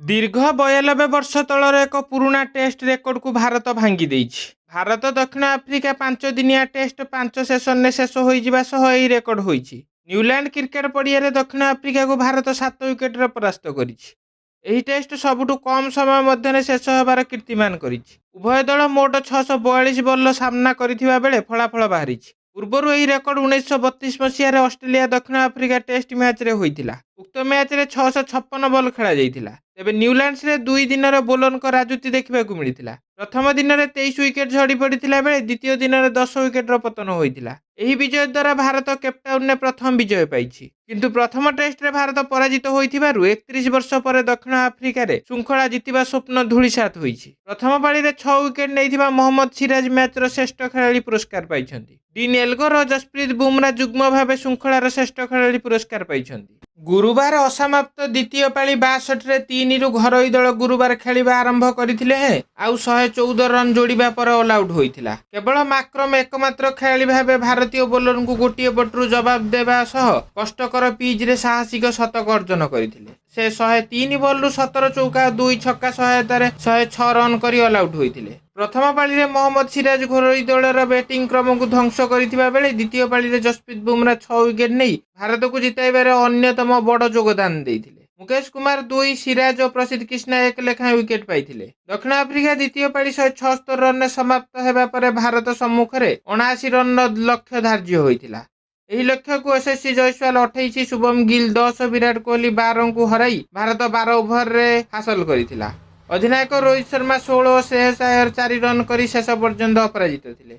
ଦୀର୍ଘ 92 ବର୍ଷ ତଳର ଏକ ପୁରୁଣା ଟେଷ୍ଟ ରେକର୍ଡକୁ ଭାରତ ଭାଙ୍ଗି ଦେଇଛି। ଭାରତ ଦକ୍ଷିଣ ଆଫ୍ରିକା 5 ଦିନିଆ ଟେଷ୍ଟ 5 ସେସନରେ ଶେଷ ହୋଇଯିବା ସହ ଏହି ରେକର୍ଡ ହୋଇଛି। ନ୍ୟୁଲ୍ୟାଣ୍ଡ କ୍ରିକେଟ ପଡ଼ିଆରେ ଦକ୍ଷିଣ ଆଫ୍ରିକାକୁ ଭାରତ 7 ୱିକେଟରେ ପରାସ୍ତ କରିଛି। ଏହି ଟେଷ୍ଟ ସବୁଠୁ କମ୍ ସମୟ ମଧ୍ୟରେ ଶେଷ ହେବାର କୀର୍ତ୍ତିମାନ କରିଛି। ଉଭୟ ଦଳ ମୋଟ 642 ବଲର ସାମ୍ନା କରିଥିବା ବେଳେ ଫଳାଫଳ ବାହାରିଛି। ପୂର୍ବରୁ ଏହି ରେକର୍ଡ 1932 ମସିହାରେ ଅଷ୍ଟ୍ରେଲିଆ ଦକ୍ଷିଣ ଆଫ୍ରିକା ଟେଷ୍ଟ ମ୍ୟାଚ୍ରେ ହୋଇଥିଲା। ଉକ୍ତ ମ୍ୟାଚ୍ରେ 656 ବଲ୍ ଖେଳାଯାଇଥିଲା। ତେବେ ନ୍ୟୁଲ୍ୟାଣ୍ଡସରେ 2 ଦିନର ବୋଲରଙ୍କ ରାଜୁତି ଦେଖିବାକୁ ମିଳିଥିଲା। ପ୍ରଥମ ଦିନରେ 23 ୱିକେଟ୍ ଝଡ଼ି ପଡ଼ିଥିଲା ବେଳେ ଦ୍ୱିତୀୟ ଦିନରେ 10 ୱିକେଟ୍ର ପତନ ହୋଇଥିଲା। ଏହି ବିଜୟ ଦ୍ୱାରା ଭାରତ କେପଟାଉନରେ ପ୍ରଥମ ବିଜୟ ପାଇଛି। କିନ୍ତୁ ପ୍ରଥମ ଟେଷ୍ଟରେ ଭାରତ ପରାଜିତ ହୋଇଥିବାରୁ 31 ବର୍ଷ ପରେ ଦକ୍ଷିଣ ଆଫ୍ରିକାରେ ଶୃଙ୍ଖଳା ଜିତିବା ସ୍ୱପ୍ନ ଧୂଳିସାତ୍ ହୋଇଛି। ପ୍ରଥମ ପାଳିରେ 6 ୱିକେଟ୍ ନେଇଥିବା ମହମ୍ମଦ ସିରାଜ ମ୍ୟାଚ୍ର ଶ୍ରେଷ୍ଠ ଖେଳାଳି ପୁରସ୍କାର ପାଇଛନ୍ତି। ଡିନ୍ ଏଲଗର ଓ ଯଶପ୍ରୀତ ବୁମରା ଯୁଗ୍ମ ଭାବେ ଶୃଙ୍ଖଳାର ଶ୍ରେଷ୍ଠ ଖେଳାଳି ପୁରସ୍କାର ପାଇଛନ୍ତି। ଗୁରୁବାର ଅସମାପ୍ତ ଦ୍ୱିତୀୟ ପାଳି 62ରେ 3ରୁ ଘରୋଇ ଦଳ ଗୁରୁବାର ଖେଳିବା ଆରମ୍ଭ କରିଥିଲେ ହେଁ ଆଉ 114 ରନ୍ ଯୋଡ଼ିବା ପରେ ଅଲ୍ ଆଉଟ୍ ହୋଇଥିଲା। କେବଳ ମାକ୍ରମ ଏକମାତ୍ର ଖେଳାଳି ଭାବେ ଭାରତୀୟ ବୋଲରଙ୍କୁ ଗୋଟିଏ ପଟରୁ ଜବାବ ଦେବା ସହ କଷ୍ଟକର ପିଚ୍ରେ ସାହସିକ ଶତକ ଅର୍ଜନ କରିଥିଲେ। ସେ 103 ବଲ୍ରୁ 17 ଚୌକା ଓ 2 ଛକା ସହାୟତାରେ 106 ରନ୍ କରି ଅଲ୍ ଆଉଟ୍ ହୋଇଥିଲେ। ପ୍ରଥମ ପାଳିରେ ମହମ୍ମଦ ସିରାଜ ଘରୋଇ ଦଳର ବ୍ୟାଟିଂ କ୍ରମକୁ ଧ୍ୱଂସ କରିଥିବା ବେଳେ ଦ୍ୱିତୀୟ ପାଳିରେ ଯଶପ୍ରୀତ ବୁମରା 6 ୱିକେଟ୍ ନେଇ ଭାରତକୁ ଜିତାଇବାରେ ଅନ୍ୟତମ ବଡ଼ ଯୋଗଦାନ ଦେଇଥିଲେ। ମୁକେଶ କୁମାର 2, ସିରାଜ ଓ ପ୍ରସିଦ୍ଧ କ୍ରିଷ୍ଣା 1 ଲେଖାଏଁ ୱିକେଟ୍ ପାଇଥିଲେ। ଦକ୍ଷିଣ ଆଫ୍ରିକା ଦ୍ୱିତୀୟ ପାଳି 176 ରନ୍ରେ ସମାପ୍ତ ହେବା ପରେ ଭାରତ ସମ୍ମୁଖରେ 79 ରନ୍ର ଲକ୍ଷ୍ୟ ଧାର୍ଯ୍ୟ ହୋଇଥିଲା। ଏହି ଲକ୍ଷ୍ୟକୁ ୟଶସ୍ୱୀ ଜୟସ୍ୱାଲ 28, ଶୁଭମ ଗିଲ୍ 10, ବିରାଟ କୋହଲି 12ଙ୍କୁ ହରାଇ ଭାରତ 12 ଓଭରରେ ହାସଲ କରିଥିଲା। ଅଧିନାୟକ ରୋହିତ ଶର୍ମା 16 ଓ ଶ୍ରେୟସ ଆୟର 4 ରନ୍ କରି ଶେଷ ପର୍ଯ୍ୟନ୍ତ ଅପରାଜିତ ଥିଲେ।